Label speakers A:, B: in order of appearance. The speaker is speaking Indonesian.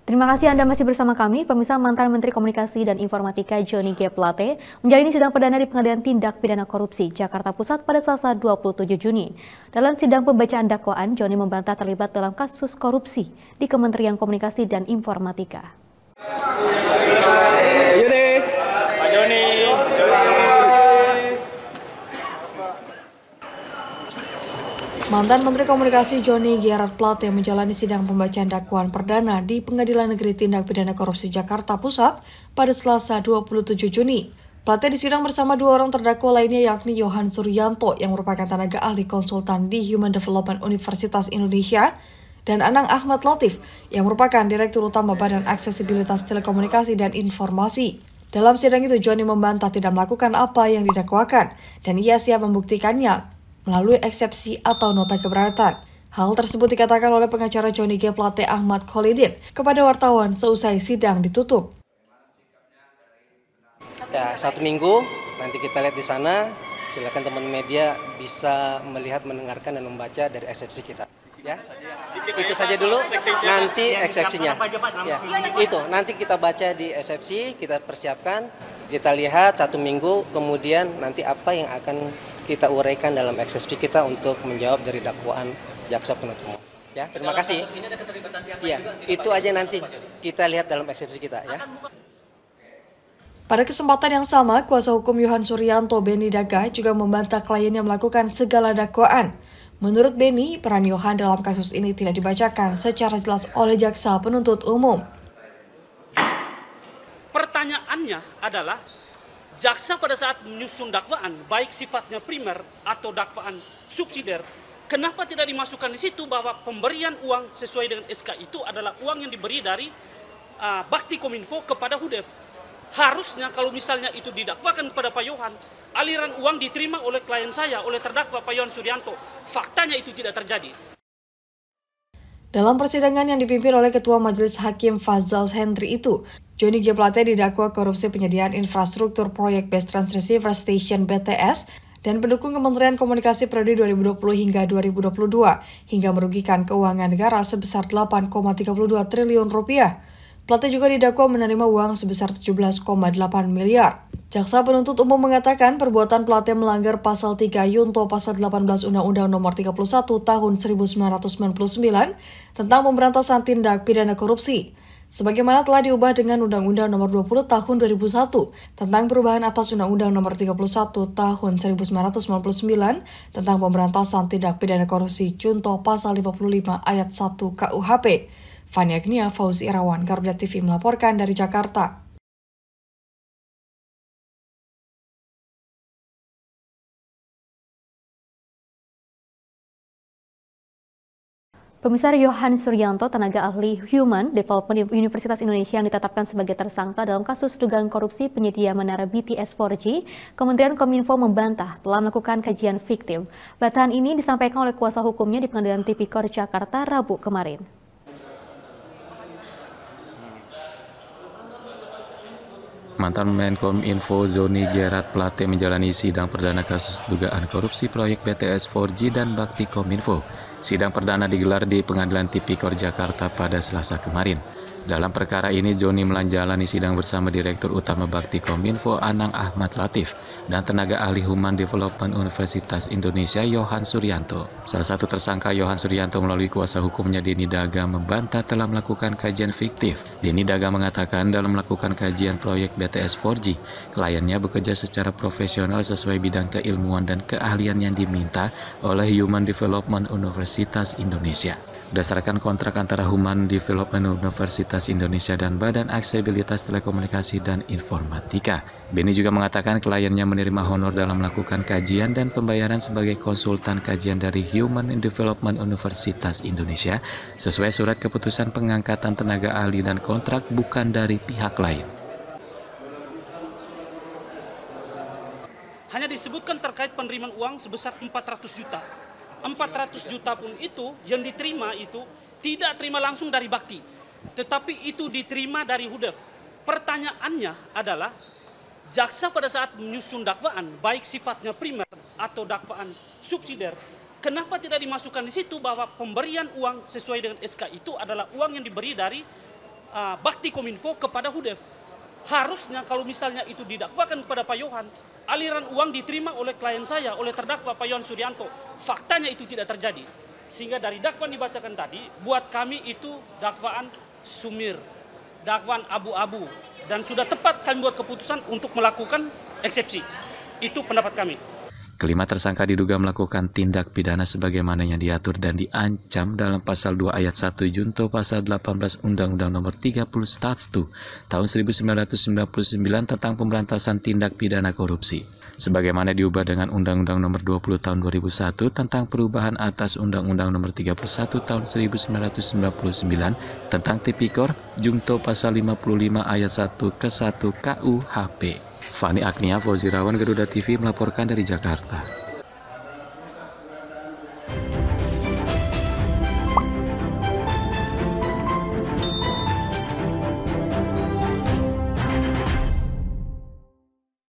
A: Terima kasih Anda masih bersama kami. Pemirsa, mantan Menteri Komunikasi dan Informatika Johnny G. Plate menjalani sidang perdana di Pengadilan Tindak Pidana Korupsi Jakarta Pusat pada Selasa 27 Juni. Dalam sidang pembacaan dakwaan, Johnny membantah terlibat dalam kasus korupsi di Kementerian Komunikasi dan Informatika.
B: Mantan Menteri Komunikasi Johnny G. Plate menjalani sidang pembacaan dakwaan perdana di Pengadilan Negeri Tindak Pidana Korupsi Jakarta Pusat pada Selasa 27 Juni. Plate disidang bersama dua orang terdakwa lainnya yakni Yohan Suryanto yang merupakan tenaga ahli konsultan di Human Development Universitas Indonesia dan Anang Ahmad Latif yang merupakan Direktur Utama Badan Aksesibilitas Telekomunikasi dan Informasi. Dalam sidang itu, Johnny membantah tidak melakukan apa yang didakwakan dan ia siap membuktikannya melalui eksepsi atau nota keberatan. Hal tersebut dikatakan oleh pengacara Johnny G. Plate Ahmad Kholidin kepada wartawan seusai sidang ditutup.
C: Ya, 1 minggu nanti kita lihat di sana. Silakan teman media bisa melihat, mendengarkan dan membaca dari eksepsi kita. Ya, itu saja dulu. Nanti eksepsinya. Ya, itu nanti kita baca di eksepsi, kita persiapkan, kita lihat 1 minggu, kemudian nanti apa yang akan kita uraikan dalam eksepsi kita untuk menjawab dari dakwaan jaksa penuntut umum. Ya, terima kasih. Iya, itu aja nanti kita lihat dalam eksepsi kita ya.
B: Pada kesempatan yang sama, kuasa hukum Yohan Suryanto Beni Daga juga membantah kliennya melakukan segala dakwaan. Menurut Beni, peran Yohan dalam kasus ini tidak dibacakan secara jelas oleh jaksa penuntut umum.
D: Pertanyaannya adalah, jaksa pada saat menyusun dakwaan, baik sifatnya primer atau dakwaan subsidiar, kenapa tidak dimasukkan di situ bahwa pemberian uang sesuai dengan SK itu adalah uang yang diberi dari Bakti Kominfo kepada HUDEF. Harusnya kalau misalnya itu didakwakan kepada Pak Yohan, aliran uang diterima oleh klien saya, oleh terdakwa Pak Yohan Suryanto. Faktanya itu tidak terjadi.
B: Dalam persidangan yang dipimpin oleh Ketua Majelis Hakim Fazal Hendri itu, Johnny G. Plate didakwa korupsi penyediaan infrastruktur proyek Base Transceiver Station BTS dan pendukung Kementerian Komunikasi periode 2020 hingga 2022 hingga merugikan keuangan negara sebesar 8,32 triliun rupiah. Plate juga didakwa menerima uang sebesar 17,8 miliar. Jaksa penuntut umum mengatakan perbuatan Plate melanggar pasal 3 Yunto pasal 18 Undang-Undang Nomor 31 Tahun 1999 tentang pemberantasan tindak pidana korupsi, sebagaimana telah diubah dengan Undang-Undang Nomor 20 Tahun 2001 tentang perubahan atas Undang-Undang Nomor 31 Tahun 1999 tentang pemberantasan tindak pidana korupsi Junto pasal 55 ayat 1 KUHP. Fani Agnia, Fauzi Irawan, Garuda TV melaporkan dari Jakarta.
A: Pemirsa, Yohan Suryanto, tenaga ahli Human Development Universitas Indonesia yang ditetapkan sebagai tersangka dalam kasus dugaan korupsi penyedia menara BTS 4G, Kementerian Kominfo membantah telah melakukan kajian fiktif. Bantahan ini disampaikan oleh kuasa hukumnya di Pengadilan Tipikor Jakarta Rabu kemarin.
E: Mantan Menkominfo Johnny G. Plate menjalani sidang perdana kasus dugaan korupsi proyek BTS 4G dan Bakti Kominfo. Sidang perdana digelar di Pengadilan Tipikor Jakarta pada Selasa kemarin. Dalam perkara ini, Johnny menjalani sidang bersama Direktur Utama Bakti Kominfo Anang Ahmad Latif dan tenaga ahli Human Development Universitas Indonesia Yohan Suryanto. Salah satu tersangka Yohan Suryanto melalui kuasa hukumnya Deni Daga membantah telah melakukan kajian fiktif. Deni Daga mengatakan dalam melakukan kajian proyek BTS 4G, kliennya bekerja secara profesional sesuai bidang keilmuan dan keahlian yang diminta oleh Human Development Universitas Indonesia. Berdasarkan kontrak antara Human Development Universitas Indonesia dan Badan Aksesibilitas Telekomunikasi dan Informatika. Beni juga mengatakan kliennya menerima honor dalam melakukan kajian dan pembayaran sebagai konsultan kajian dari Human Development Universitas Indonesia sesuai surat keputusan pengangkatan tenaga ahli dan kontrak bukan dari pihak lain.
D: Hanya disebutkan terkait penerimaan uang sebesar 400 juta. 400 juta pun itu yang diterima itu tidak terima langsung dari Bakti, tetapi itu diterima dari HUDEF. Pertanyaannya adalah, jaksa pada saat menyusun dakwaan, baik sifatnya primer atau dakwaan subsidiar, kenapa tidak dimasukkan di situ bahwa pemberian uang sesuai dengan SK itu adalah uang yang diberi dari bakti Kominfo kepada HUDEF. Harusnya kalau misalnya itu didakwakan kepada Pak Yohan, aliran uang diterima oleh klien saya, oleh terdakwa Pak Yohan Sudianto. Faktanya itu tidak terjadi. Sehingga dari dakwaan dibacakan tadi, buat kami itu dakwaan sumir, dakwaan abu-abu. Dan sudah tepat kami buat keputusan untuk melakukan eksepsi. Itu pendapat kami.
E: Kelima tersangka diduga melakukan tindak pidana sebagaimana yang diatur dan diancam dalam pasal 2 ayat 1 junto pasal 18 Undang-Undang Nomor 30 Statutu tahun 1999 tentang pemberantasan tindak pidana korupsi. Sebagaimana diubah dengan Undang-Undang Nomor 20 tahun 2001 tentang perubahan atas Undang-Undang Nomor 31 tahun 1999 tentang Tipikor junto pasal 55 ayat 1 ke 1 KUHP. Fani Agnia, Fauzi Rawan, Garuda TV melaporkan dari Jakarta.